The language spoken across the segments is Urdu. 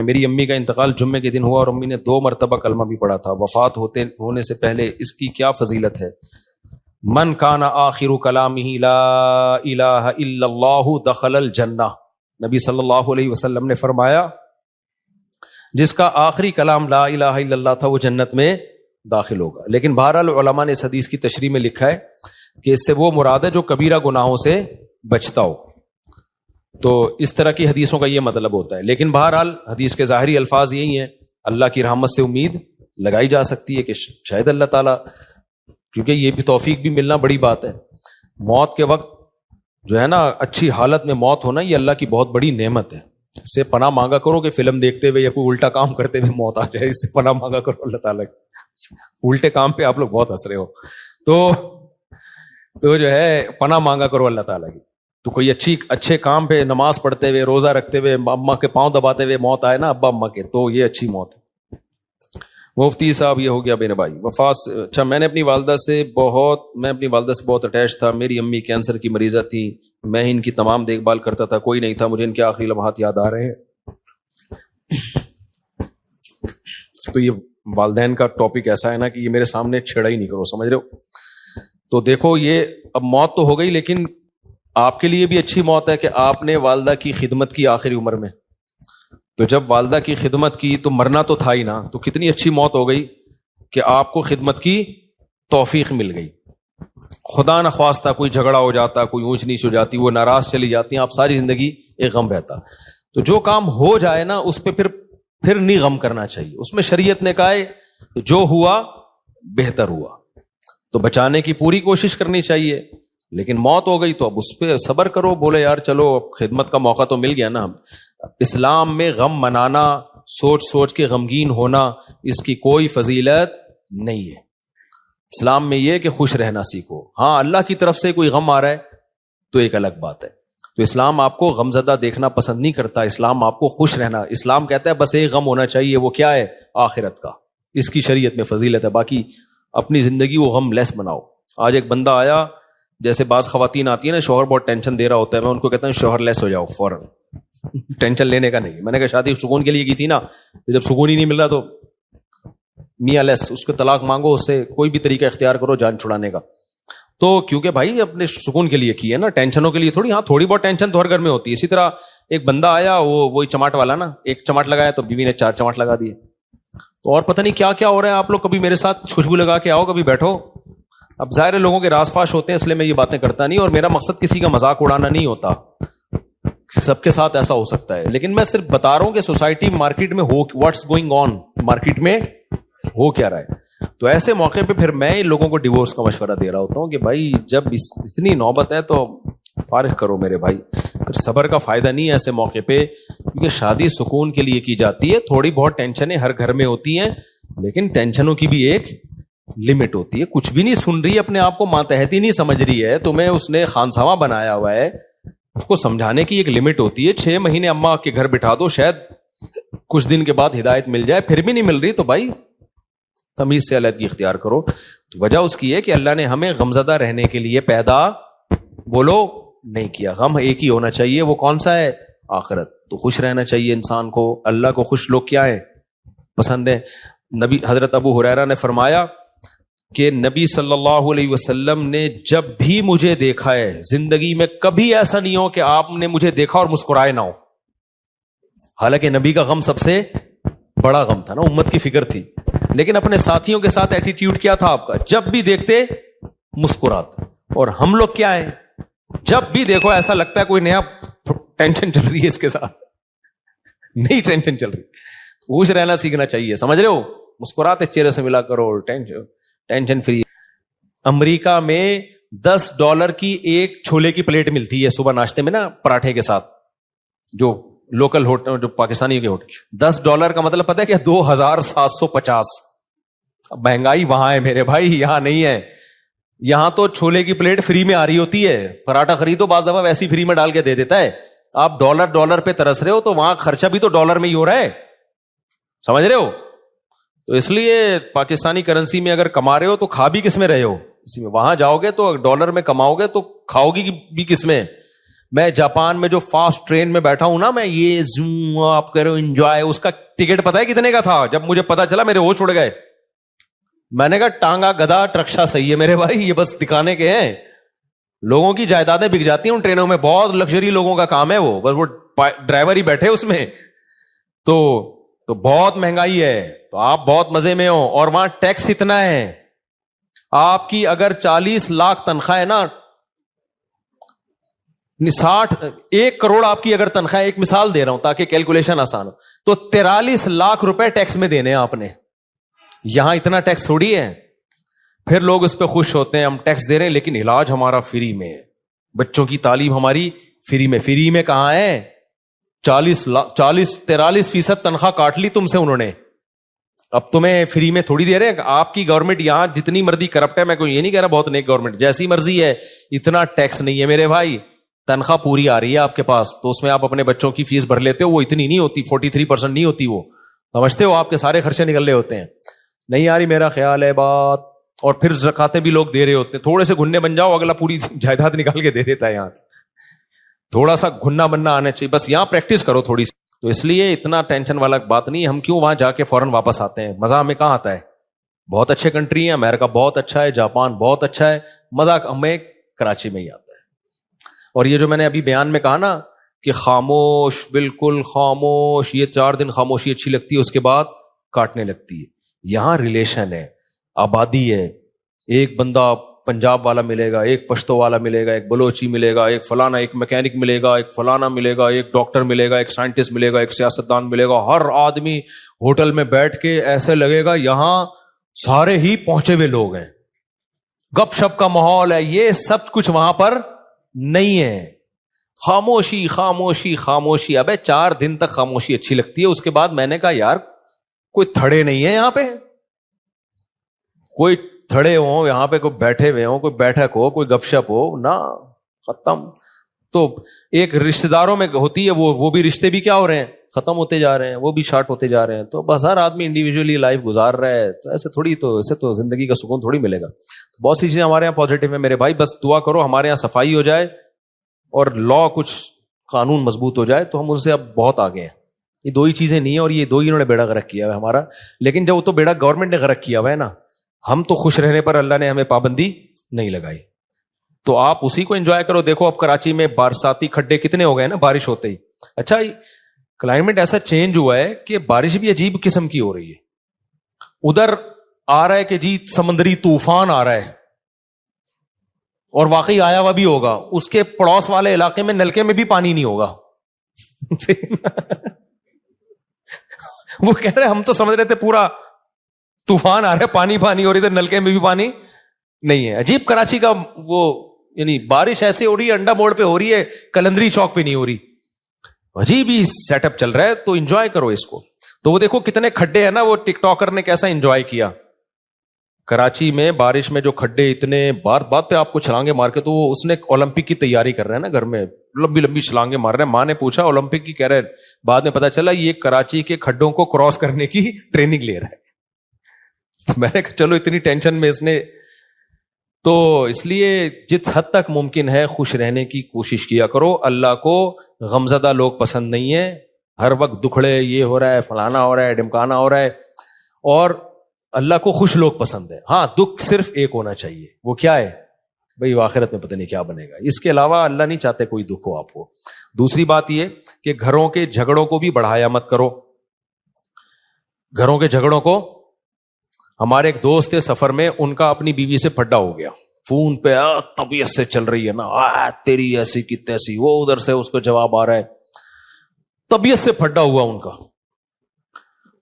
میری امی کا انتقال جمعے کے دن ہوا اور امی نے 2 مرتبہ کلمہ بھی پڑھا تھا. وفات ہونے سے پہلے اس کی کیا فضیلت ہے؟ من کان آخر کلامہ لا الہ الا اللہ دخل الجنہ. نبی صلی اللہ علیہ وسلم نے فرمایا جس کا آخری کلام لا الہ الا اللہ تھا وہ جنت میں داخل ہوگا. لیکن بہرحال علماء نے اس حدیث کی تشریح میں لکھا ہے کہ اس سے وہ مراد ہے جو کبیرہ گناہوں سے بچتا ہو. تو اس طرح کی حدیثوں کا یہ مطلب ہوتا ہے. لیکن بہرحال حدیث کے ظاہری الفاظ یہی ہیں, اللہ کی رحمت سے امید لگائی جا سکتی ہے کہ شاید اللہ تعالیٰ, کیونکہ یہ بھی توفیق بھی ملنا بڑی بات ہے. موت کے وقت جو ہے نا اچھی حالت میں موت ہونا یہ اللہ کی بہت بڑی نعمت ہے. اس سے پناہ مانگا کرو کہ فلم دیکھتے ہوئے یا کوئی الٹا کام کرتے ہوئے موت آ جائے. اس سے پناہ مانگا کرو اللہ تعالیٰ. الٹے کام پہ آپ لوگ بہت ہنس رہے ہو, تو جو ہے پناہ مانگا کرو اللہ تعالیٰ کی. تو کوئی اچھے کام پہ نماز پڑھتے ہوئے, روزہ رکھتے ہوئے, اماں کے پاؤں دباتے ہوئے موت آئے نا ابا اماں کے, تو یہ اچھی موت ہے. مفتی صاحب یہ ہو گیا میرے بھائی وفات. اچھا میں اپنی والدہ سے بہت اٹیچ تھا. میری امی کینسر کی مریضہ تھی, میں ان کی تمام دیکھ بھال کرتا تھا, کوئی نہیں تھا. مجھے ان کے آخری لمحات یاد آ رہے ہیں. تو یہ والدین کا ٹاپک ایسا ہے نا کہ یہ میرے سامنے چھیڑا ہی نہیں کرو, سمجھ رہے ہو. تو دیکھو یہ اب موت تو ہو گئی, لیکن آپ کے لیے بھی اچھی موت ہے کہ آپ نے والدہ کی خدمت کی آخری عمر میں. تو جب والدہ کی خدمت کی تو مرنا تو تھا ہی نا, تو کتنی اچھی موت ہو گئی کہ آپ کو خدمت کی توفیق مل گئی. خدا نخواستہ کوئی جھگڑا ہو جاتا, کوئی اونچ نیچ ہو جاتی, وہ ناراض چلی جاتی ہیں, آپ ساری زندگی ایک غم رہتا. تو جو کام ہو جائے نا اس پہ پھر نہیں غم کرنا چاہیے. اس میں شریعت نے کہا ہے جو ہوا بہتر ہوا, تو بچانے کی پوری کوشش کرنی چاہیے. لیکن موت ہو گئی تو اب اس پہ صبر کرو, بولے یار چلو خدمت کا موقع تو مل گیا نا. اسلام میں غم منانا, سوچ کے غمگین ہونا, اس کی کوئی فضیلت نہیں ہے. اسلام میں یہ کہ خوش رہنا سیکھو. ہاں اللہ کی طرف سے کوئی غم آ رہا ہے تو ایک الگ بات ہے. تو اسلام آپ کو غمزدہ دیکھنا پسند نہیں کرتا, اسلام آپ کو خوش رہنا. اسلام کہتا ہے بس ایک غم ہونا چاہیے, وہ کیا ہے؟ آخرت کا. اس کی شریعت میں فضیلت ہے. باقی اپنی زندگی وہ غم لیس بناؤ. آج ایک بندہ آیا, جیسے بعض خواتین آتی ہیں نا, شوہر بہت ٹینشن دے رہا ہوتا ہے, میں ان کو کہتا ہوں شوہر لیس ہو جاؤ فوراً. ٹینشن لینے کا نہیں. میں نے کہا شادی سکون کے لیے کی تھی نا, جب سکون ہی نہیں مل رہا تو میاں لیس, اس کو طلاق مانگو, اس سے کوئی بھی طریقہ اختیار کرو جان چھڑانے کا. تو کیونکہ بھائی اپنے سکون کے لیے کی ہے نا, ٹینشنوں کے لیے تھوڑی. ہاں تھوڑی بہت ٹینشن تو ہر گھر میں ہوتی ہے. اسی طرح ایک بندہ آیا, وہی چماٹ والا نا, ایک چماٹ لگایا تو بیوی نے 4 چماٹ لگا دیے. تو اور پتہ نہیں کیا کیا ہو رہا ہے. آپ لوگ کبھی میرے ساتھ خوشبو لگا کے آؤ, کبھی بیٹھو. اب ظاہر لوگوں کے راز فاش ہوتے ہیں, اس لیے میں یہ باتیں کرتا نہیں, اور میرا مقصد کسی کا مذاق اڑانا نہیں ہوتا. سب کے ساتھ ایسا ہو سکتا ہے, لیکن میں صرف بتا رہا ہوں کہ سوسائٹی مارکیٹ میں ہو واٹس گوئنگ آن, مارکیٹ میں ہو کیا رہا ہے. تو ایسے موقع پہ پھر میں لوگوں کو ڈیورس کا مشورہ دے رہا ہوتا ہوں کہ بھائی جب اتنی نوبت ہے تو فارغ کرو میرے بھائی. پھر صبر کا فائدہ نہیں ہے ایسے موقع پہ, کیونکہ شادی سکون کے لیے کی جاتی ہے. تھوڑی بہت ٹینشنیں ہر گھر میں ہوتی ہیں, لیکن ٹینشنوں کی بھی ایک لمٹ ہوتی ہے. کچھ بھی نہیں سن رہی, اپنے آپ کو ماتحتی نہیں سمجھ رہی ہے, تمہیں اس نے خانساواں بنایا ہوا ہے, اس کو سمجھانے کی ایک لمٹ ہوتی ہے. 6 مہینے اماں کے گھر بٹھا دو, شاید کچھ دن کے بعد ہدایت مل جائے, پھر بھی نہیں مل رہی تو بھائی تمیز سے علیحدگی اختیار کرو. تو وجہ اس کی ہے کہ اللہ نے ہمیں غمزدہ رہنے کے لیے پیدا بولو نہیں کیا. غم ایک ہی ہونا چاہیے, وہ کون سا ہے؟ آخرت. تو خوش رہنا چاہیے انسان کو. اللہ کو خوش لوگ کیا ہے؟ پسند ہے. نبی حضرت ابو ہریرہ نے فرمایا کہ نبی صلی اللہ علیہ وسلم نے جب بھی مجھے دیکھا ہے, زندگی میں کبھی ایسا نہیں ہو کہ آپ نے مجھے دیکھا اور مسکرائے نہ ہو. حالانکہ نبی کا غم سب سے بڑا غم تھا نا, امت کی فکر تھی, لیکن اپنے ساتھیوں کے ساتھ ایٹیٹیوڈ کیا تھا آپ کا؟ جب بھی دیکھتے مسکراتے. اور ہم لوگ کیا ہیں, جب بھی دیکھو ایسا لگتا ہے کوئی نیا ٹینشن چل رہی ہے اس کے ساتھ, نئی ٹینشن چل رہی. خوش رہنا سیکھنا چاہیے, سمجھ رہے ہو. مسکراتے چہرے سے ملا کرو, ٹینشن فری. امریکہ میں $10 کی ایک چھولے کی پلیٹ ملتی ہے صبح ناشتے میں نا, پراٹھے کے ساتھ. جو لوکل ہوٹل, جو پاکستانی کے ہوٹل, $10 کا مطلب پتہ ہے کیا؟ 2750. مہنگائی وہاں ہے میرے بھائی, یہاں نہیں ہے. یہاں تو چھولے کی پلیٹ فری میں آ رہی ہوتی ہے. پراٹھا خریدو, بعض دفعہ ویسی فری میں ڈال کے دے دیتا ہے. آپ ڈالر پہ ترس رہے ہو, تو وہاں خرچہ بھی تو ڈالر میں ہی ہو رہا ہے, سمجھ رہے ہو. تو اس لیے پاکستانی کرنسی میں اگر کما رہے ہو تو کھا بھی کس میں رہے ہو, اسی میں. وہاں جاؤ گے تو ڈالر میں کماؤ گے تو کھاؤ گی بھی کس میں. میں جاپان میں جو فاسٹ ٹرین میں بیٹھا ہوں نا میں, یہ زوم آپ کرو انجوائے, اس کا ٹکٹ پتا ہے کتنے کا تھا؟ جب مجھے پتا چلا میرے ہوش اڑ گئے. میں نے کہا ٹانگا گدھا رکشا صحیح ہے میرے بھائی, یہ بس دکھانے کے ہیں. لوگوں کی جائیدادیں بک جاتی ہیں ان ٹرینوں میں, بہت لگژری لوگوں کا کام ہے وہ, بس وہ ڈرائیور ہی بیٹھے اس میں. تو بہت مہنگائی ہے, تو آپ بہت مزے میں ہو. اور وہاں ٹیکس اتنا ہے, آپ کی اگر 40 لاکھ تنخواہ ہے نا, 1 کروڑ آپ کی اگر تنخواہ, ایک مثال دے رہا ہوں تاکہ کیلکولیشن آسان ہو, تو 43 لاکھ روپے ٹیکس میں دینے ہیں آپ نے. یہاں اتنا ٹیکس تھوڑی ہے. پھر لوگ اس پہ خوش ہوتے ہیں, ہم ٹیکس دے رہے ہیں لیکن علاج ہمارا فری میں ہے, بچوں کی تعلیم ہماری فری میں. فری میں کہاں ہے؟ 43% تنخواہ کاٹ لی تم سے انہوں نے, اب تمہیں فری میں تھوڑی دے رہے ہیں. آپ کی گورنمنٹ یہاں جتنی مرضی کرپٹ ہے, میں کوئی یہ نہیں کہہ رہا بہت نیک گورنمنٹ, جیسی مرضی ہے, اتنا ٹیکس نہیں ہے میرے بھائی. تنخواہ پوری آ رہی ہے آپ کے پاس, تو اس میں آپ اپنے بچوں کی فیس بھر لیتے ہو, وہ اتنی نہیں ہوتی, 43% نہیں ہوتی, وہ سمجھتے ہو آپ کے سارے خرچے نکل رہے ہوتے ہیں. نہیں آ رہی میرا خیال ہے بات. اور پھر زکاتیں بھی لوگ دے رہے ہوتے ہیں, تھوڑے سے گھننے بن جاؤ, اگلا پوری جائیداد نکال کے دے دیتا ہے. یہاں تھوڑا سا گھننا بننا آنا چاہیے, بس یہاں پریکٹس کرو تھوڑی سی. تو اس لیے اتنا ٹینشن والا بات نہیں. ہم کیوں وہاں جا کے فوراً واپس آتے ہیں؟ مزہ ہمیں کہاں آتا ہے؟ بہت اچھے کنٹری ہیں, امریکہ بہت اچھا ہے, جاپان بہت اچھا ہے, مزہ ہمیں کراچی میں ہی آتا ہے. اور یہ جو میں نے ابھی بیان میں کہا نا کہ خاموش, بالکل خاموش, یہ 4 دن خاموشی اچھی لگتی ہے, اس کے بعد کاٹنے لگتی ہے. یہاں ریلیشن ہے, آبادی ہے, ایک بندہ پنجاب والا ملے گا, ایک پشتو والا ملے گا, ایک بلوچی ملے گا, ایک فلانا, ایک میکینک ملے گا, ایک فلانا ملے گا, ایک ڈاکٹر ملے گا, ایک سائنٹسٹ ملے گا, ایک سیاستدان ملے گا. ہر آدمی ہوٹل میں بیٹھ کے ایسے لگے گا یہاں سارے ہی پہنچے ہوئے لوگ ہیں, گپ شپ کا ماحول ہے. یہ سب کچھ وہاں پر نہیں ہے. خاموشی خاموشی خاموشی. ابے 4 دن تک خاموشی اچھی لگتی ہے, اس کے بعد میں نے کہا یار کوئی تھڑے نہیں ہے یہاں پہ, کوئی تھڑے ہوں یہاں پہ, کوئی بیٹھے ہوئے ہوں, کوئی بیٹھک ہو, کوئی گپ شپ ہو نا, ختم. تو ایک رشتہ داروں میں ہوتی ہے وہ بھی رشتے بھی کیا ہو رہے ہیں, ختم ہوتے جا رہے ہیں, وہ بھی شارٹ ہوتے جا رہے ہیں. تو بس ہر آدمی انڈیویجولی لائف گزار رہا ہے, تو ایسے تھوڑی, تو ایسے تو زندگی کا سکون تھوڑی ملے گا. بہت سی چیزیں ہمارے یہاں پازیٹیو ہیں میرے بھائی, بس دعا کرو ہمارے یہاں صفائی ہو جائے اور لا کچھ قانون مضبوط ہو جائے, تو ہم ان سے اب بہت آگے ہیں. یہ 2 ہی چیزیں نہیں ہیں, اور یہ 2 ہی انہوں نے بیڑا غرق کیا ہے ہمارا. لیکن جب وہ تو بیڑا گورنمنٹ نے غرق کیا ہوا ہے نا, ہم تو خوش رہنے پر اللہ نے ہمیں پابندی نہیں لگائی. تو آپ اسی کو انجوائے کرو. دیکھو اب کراچی میں برساتی کھڈے کتنے ہو گئے نا بارش ہوتے ہی. اچھا کلائمیٹ ایسا چینج ہوا ہے کہ بارش بھی عجیب قسم کی ہو رہی ہے. ادھر آ رہا ہے کہ جی سمندری طوفان آ رہا ہے, اور واقعی آیا ہوا بھی ہوگا. اس کے پڑوس والے علاقے میں نلکے میں بھی پانی نہیں ہوگا. وہ کہہ رہے ہم تو سمجھ رہے تھے پورا طوفان آ رہا ہے, پانی پانی, اور ادھر نلکے میں بھی پانی نہیں ہے. عجیب کراچی کا وہ, یعنی بارش ایسے ہو رہی ہے, انڈا موڑ پہ ہو رہی ہے, کلندری چوک پہ نہیں ہو رہی. عجیب ہی سیٹ اپ چل رہا ہے. تو انجوائے کرو اس کو. تو وہ دیکھو کتنے کھڈے ہیں نا, وہ ٹک ٹاکر نے کیسا انجوائے کیا کراچی میں بارش میں. جو کھڈے اتنے بات پہ آپ کو چھلانگے مار کے, تو وہ اس نے اولمپک کی تیاری کر رہے ہیں نا گھر میں, لمبی لمبی چھلانگے مار رہے ہیں. ماں نے پوچھا اولمپک کی, کہہ رہے بعد میں پتا چلا یہ کراچی کے کھڈوں کو کراس کرنے کی ٹریننگ لے رہا ہے. میں نے کہا چلو اتنی ٹینشن میں اس نے. تو اس لیے جس حد تک ممکن ہے خوش رہنے کی کوشش کیا کرو. اللہ کو غمزدہ لوگ پسند نہیں ہے, ہر وقت دکھڑے, یہ ہو رہا ہے, فلانا ہو رہا ہے, ڈمکانا ہو رہا ہے. اور اللہ کو خوش لوگ پسند ہے. ہاں دکھ صرف ایک ہونا چاہیے, وہ کیا ہے بھئی, آخرت میں پتہ نہیں کیا بنے گا. اس کے علاوہ اللہ نہیں چاہتے کوئی دکھ ہو آپ کو. دوسری بات یہ کہ گھروں کے جھگڑوں کو بھی بڑھایا مت کرو. گھروں کے جھگڑوں کو, ہمارے ایک دوست تھے سفر میں, ان کا اپنی بیوی سے پھڈا ہو گیا فون پہ, طبیعت سے چل رہی ہے نا, تیری ایسی کی تیسی. وہ ادھر سے اس کو جواب آ رہا ہے, طبیعت سے پھڈا ہوا ان کا.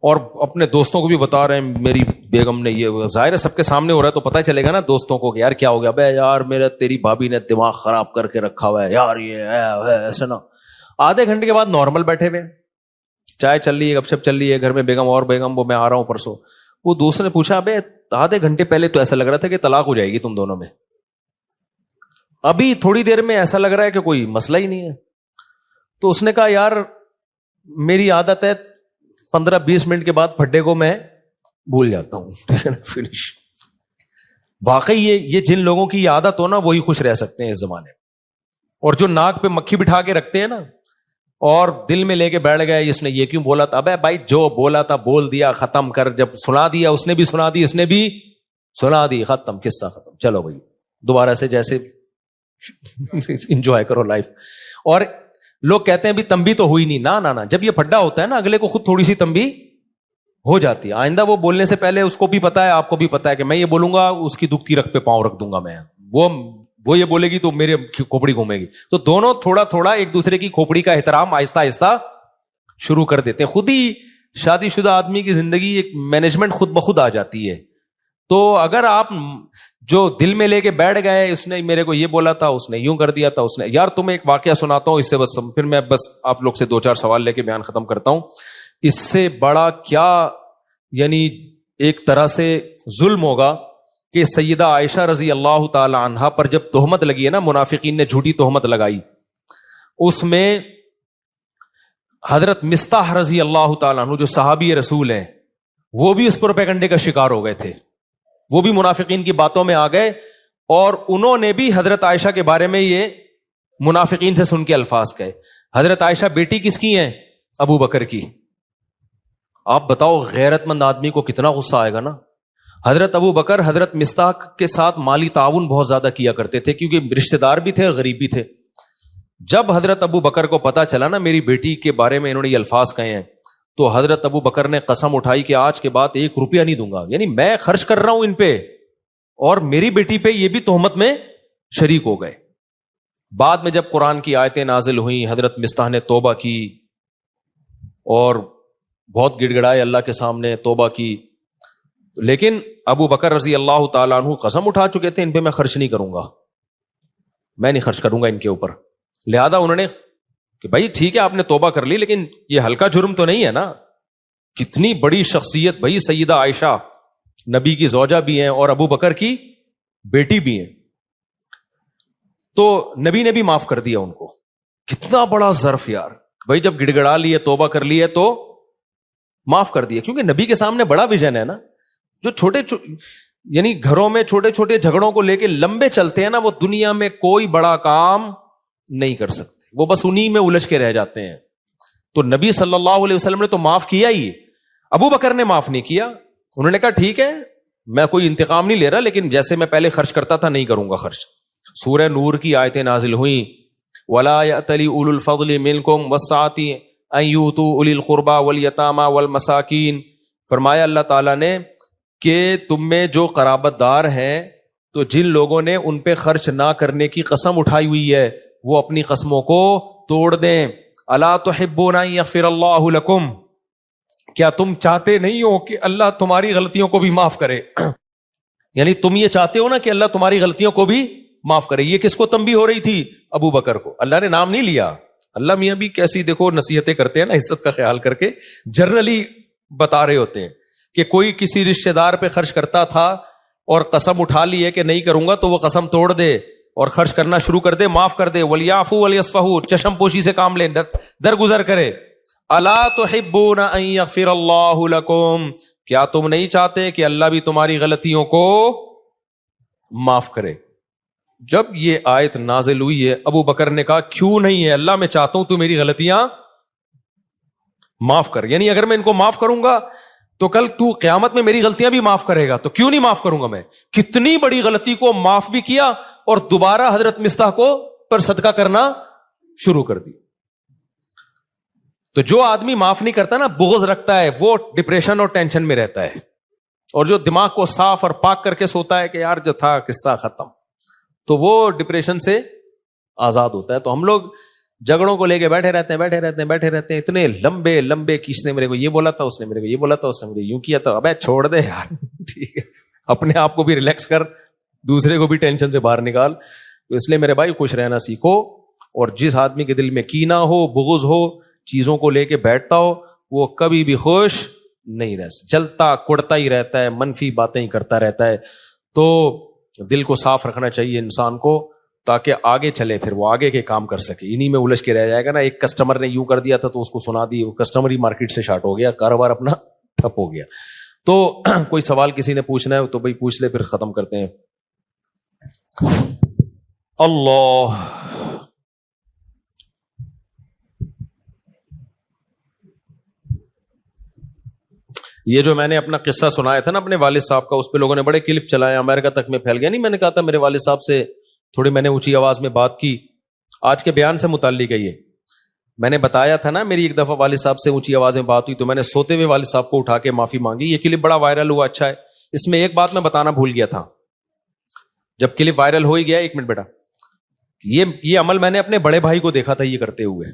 اور اپنے دوستوں کو بھی بتا رہے ہیں میری بیگم نے یہ. ظاہر ہے سب کے سامنے ہو رہا ہے تو پتہ چلے گا نا دوستوں کو کہ یار کیا ہو گیا. بے یار میرا تیری بھابھی نے دماغ خراب کر کے رکھا ہوا ہے یار, یہ ایسے نا. آدھے گھنٹے کے بعد نارمل بیٹھے ہوئے, چائے چل رہی ہے, گپ شپ چل رہی ہے گھر میں, بیگم اور بیگم, وہ میں آ رہا ہوں پرسوں. وہ دوست نے پوچھا ابے آدھے گھنٹے پہلے تو ایسا لگ رہا تھا کہ طلاق ہو جائے گی تم دونوں میں, ابھی تھوڑی دیر میں ایسا لگ رہا ہے کہ کوئی مسئلہ ہی نہیں ہے. تو اس نے کہا یار میری عادت ہے 15-20 منٹ کے بعد پھڈے کو میں بھول جاتا ہوں, فنش. واقعی یہ جن لوگوں کی عادت ہو نا وہی خوش رہ سکتے ہیں اس زمانے میں. اور جو ناک پہ مکھی بٹھا کے رکھتے ہیں نا اور دل میں لے کے بیٹھ گئے اس نے یہ کیوں بولا تھا، ابے بھائی جو بولا تھا بول دیا ختم کر، جب سنا دیا اس نے بھی سنا دی، اس نے بھی سنا دی، ختم، قصہ ختم، چلو بھائی دوبارہ سے جیسے انجوائے کرو لائف. اور لوگ کہتے ہیں بھی تنبیہ تو ہوئی نہیں، نہ جب یہ پھڈا ہوتا ہے نا اگلے کو خود تھوڑی سی تنبیہ ہو جاتی ہے. آئندہ وہ بولنے سے پہلے اس کو بھی پتا ہے، آپ کو بھی پتا ہے کہ میں یہ بولوں گا اس کی دکھتی رکھ پہ پاؤں رکھ دوں گا میں، وہ یہ بولے گی تو میرے کھوپڑی گھومے گی. تو دونوں تھوڑا تھوڑا ایک دوسرے کی کھوپڑی کا احترام آہستہ آہستہ شروع کر دیتے ہیں. خود ہی شادی شدہ آدمی کی زندگی ایک مینجمنٹ خود بخود آ جاتی ہے. تو اگر آپ جو دل میں لے کے بیٹھ گئے اس نے میرے کو یہ بولا تھا، اس نے یوں کر دیا تھا، اس نے، یار تمہیں ایک واقعہ سناتا ہوں اس سے بس پھر میں بس آپ لوگ سے 2-4 سوال لے کے بیان ختم کرتا ہوں. اس سے بڑا کیا یعنی ایک طرح سے ظلم ہوگا کہ سیدہ عائشہ رضی اللہ تعالی عنہا پر جب تہمت لگی ہے نا، منافقین نے جھوٹی تہمت لگائی، اس میں حضرت مستح رضی اللہ تعالی عنہ جو صحابی رسول ہیں وہ بھی اس پروپیگنڈے کا شکار ہو گئے تھے. وہ بھی منافقین کی باتوں میں آ گئے اور انہوں نے بھی حضرت عائشہ کے بارے میں یہ منافقین سے سن کے الفاظ کہے. حضرت عائشہ بیٹی کس کی ہیں؟ ابو بکر کی. آپ بتاؤ غیرت مند آدمی کو کتنا غصہ آئے گا نا. حضرت ابو بکر حضرت مستح کے ساتھ مالی تعاون بہت زیادہ کیا کرتے تھے کیونکہ رشتہ دار بھی تھے اور غریب بھی تھے. جب حضرت ابو بکر کو پتا چلا نا میری بیٹی کے بارے میں انہوں نے یہ الفاظ کہے ہیں تو حضرت ابو بکر نے قسم اٹھائی کہ آج کے بعد 1 روپیہ نہیں دوں گا. یعنی میں خرچ کر رہا ہوں ان پہ اور میری بیٹی پہ یہ بھی تہمت میں شریک ہو گئے. بعد میں جب قرآن کی آیتیں نازل ہوئیں حضرت مستح نے توبہ کی اور بہت گڑ گڑائے اللہ کے سامنے، توبہ کی. لیکن ابو بکر رضی اللہ تعالیٰ عنہ قسم اٹھا چکے تھے ان پہ میں خرچ نہیں کروں گا، میں نہیں خرچ کروں گا ان کے اوپر. لہذا انہوں نے کہ بھائی ٹھیک ہے آپ نے توبہ کر لی لیکن یہ ہلکا جرم تو نہیں ہے نا. کتنی بڑی شخصیت بھائی، سیدہ عائشہ نبی کی زوجہ بھی ہیں اور ابو بکر کی بیٹی بھی ہیں. تو نبی نے بھی معاف کر دیا ان کو. کتنا بڑا ظرف یار بھائی، جب گڑ گڑا لیے توبہ کر لی ہے تو معاف کر دیا. کیونکہ نبی کے سامنے بڑا ویژن ہے نا. جو چھوٹے یعنی گھروں میں چھوٹے چھوٹے جھگڑوں کو لے کے لمبے چلتے ہیں نا، وہ دنیا میں کوئی بڑا کام نہیں کر سکتے، وہ بس انہی میں الجھ کے رہ جاتے ہیں. تو نبی صلی اللہ علیہ وسلم نے تو معاف کیا ہی، ابو بکر نے معاف نہیں کیا. انہوں نے کہا ٹھیک ہے میں کوئی انتقام نہیں لے رہا لیکن جیسے میں پہلے خرچ کرتا تھا نہیں کروں گا خرچ. سورہ نور کی آیتیں نازل ہوئیں، وَلَا يَأْتَلِ أُولُو الْفَضْلِ مِنْكُمْ وَالسَّعَةِ أَنْ يُؤْتُوا أُولِي الْقُرْبَى وَالْيَتَامَى وَالْمَسَاكِينَ. فرمایا اللہ تعالیٰ نے کہ تم میں جو قرابت دار ہیں تو جن لوگوں نے ان پہ خرچ نہ کرنے کی قسم اٹھائی ہوئی ہے وہ اپنی قسموں کو توڑ دیں. الا تحبون ان یغفر اللہ لکم، کیا تم چاہتے نہیں ہو کہ اللہ تمہاری غلطیوں کو بھی معاف کرے؟ یعنی تم یہ چاہتے ہو نا کہ اللہ تمہاری غلطیوں کو بھی معاف کرے. یہ کس کو تنبیہ ہو رہی تھی؟ ابو بکر کو. اللہ نے نام نہیں لیا. اللہ میاں بھی کیسی دیکھو نصیحتیں کرتے ہیں نا، عزت کا خیال کر کے جنرلی بتا رہے ہوتے ہیں کہ کوئی کسی رشتہ دار پہ خرچ کرتا تھا اور قسم اٹھا لی ہے کہ نہیں کروں گا تو وہ قسم توڑ دے اور خرچ کرنا شروع کر دے، معاف کر دے. وَلْيَعْفُوا وَلْيَصْفَحُوا، چشم پوشی سے کام لیں، درگزر کرے. الا تحبون ان یغفر اللہ لکم، کیا تم نہیں چاہتے کہ اللہ بھی تمہاری غلطیوں کو معاف کرے؟ جب یہ آیت نازل ہوئی ہے ابو بکر نے کہا کیوں نہیں ہے اللہ، میں چاہتا ہوں تو میری غلطیاں معاف کر. یعنی اگر میں ان کو معاف کروں گا تو کل تو قیامت میں میری غلطیاں بھی معاف کرے گا، تو کیوں نہیں معاف کروں گا میں؟ کتنی بڑی غلطی کو معاف بھی کیا اور دوبارہ حضرت مستح کو پر صدقہ کرنا شروع کر دی. تو جو آدمی معاف نہیں کرتا نا، بغض رکھتا ہے، وہ ڈپریشن اور ٹینشن میں رہتا ہے. اور جو دماغ کو صاف اور پاک کر کے سوتا ہے کہ یار جو تھا قصہ ختم، تو وہ ڈپریشن سے آزاد ہوتا ہے. تو ہم لوگ جھگڑوں کو لے کے بیٹھے رہتے ہیں اتنے لمبے لمبے کہ اس نے میرے کو یہ بولا تھا، اس نے میرے کو یہ بولا تھا، اس نے مجھے یوں کیا تھا. ابے چھوڑ دے یار، ٹھیک ہے اپنے آپ کو بھی ریلیکس کر، دوسرے کو بھی ٹینشن سے باہر نکال. تو اس لیے میرے بھائی خوش رہنا سیکھو. اور جس آدمی کے دل میں کینہ ہو، بغض ہو، چیزوں کو لے کے بیٹھتا ہو، وہ کبھی بھی خوش نہیں رہ سکتا، جلتا کڑتا ہی رہتا ہے، منفی باتیں ہی کرتا رہتا ہے. تو دل کو صاف رکھنا چاہیے انسان کو تاکہ آگے چلے، پھر وہ آگے کے کام کر سکے. انہی میں الجھ کے رہ جائے گا نا. ایک کسٹمر نے یوں کر دیا تھا تو اس کو سنا دی، وہ کسٹمر ہی مارکیٹ سے شارٹ ہو گیا، کاروبار اپنا ٹھپ ہو گیا. تو کوئی سوال کسی نے پوچھنا ہے تو بھائی پوچھ لے، پھر ختم کرتے ہیں. اللہ یہ جو میں نے اپنا قصہ سنایا تھا نا اپنے والد صاحب کا, اس پہ لوگوں نے بڑے کلپ چلائے, امریکہ تک میں پھیل گیا. نہیں, میں نے کہا تھا میرے والد صاحب سے تھوڑی میں نے اونچی آواز میں بات کی, آج کے بیان سے متعلق ہے یہ. میں نے بتایا تھا نا میری ایک دفعہ والد صاحب سے اونچی آواز میں بات ہوئی تو میں نے سوتے ہوئے والد صاحب کو اٹھا کے معافی مانگی. یہ کلپ بڑا وائرل ہوا, اچھا ہے. اس میں ایک بات میں بتانا بھول گیا تھا جب کلپ وائرل ہو ہی گیا. ایک منٹ بیٹا, یہ عمل میں نے اپنے بڑے بھائی کو دیکھا تھا یہ کرتے ہوئے.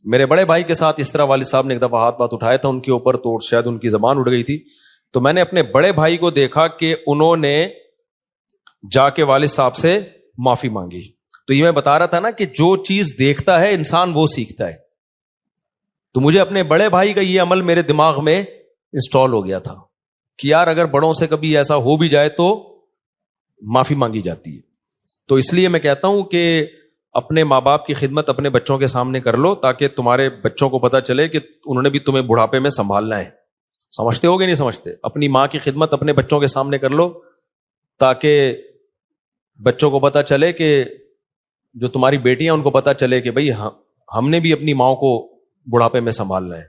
میرے بڑے بھائی کے ساتھ اس طرح والد صاحب نے ایک دفعہ ہاتھ بات اٹھایا تھا ان کے اوپر, تو شاید ان کی زبان اڑ گئی تھی. تو میں نے اپنے بڑے بھائی کو دیکھا کہ انہوں نے جا کے والد صاحب سے معافی مانگی. تو یہ میں بتا رہا تھا نا کہ جو چیز دیکھتا ہے انسان وہ سیکھتا ہے. تو مجھے اپنے بڑے بھائی کا یہ عمل میرے دماغ میں انسٹال ہو گیا تھا کہ یار اگر بڑوں سے کبھی ایسا ہو بھی جائے تو معافی مانگی جاتی ہے. تو اس لیے میں کہتا ہوں کہ اپنے ماں باپ کی خدمت اپنے بچوں کے سامنے کر لو تاکہ تمہارے بچوں کو پتا چلے کہ انہوں نے بھی تمہیں بڑھاپے میں سنبھالنا ہے. سمجھتے ہو گے نہیں سمجھتے؟ اپنی ماں کی خدمت اپنے بچوں کے سامنے کر لو تاکہ بچوں کو پتا چلے کہ جو تمہاری بیٹیاں ان کو پتا چلے کہ بھئی ہم نے بھی اپنی ماں کو بڑھاپے میں سنبھالنا ہے.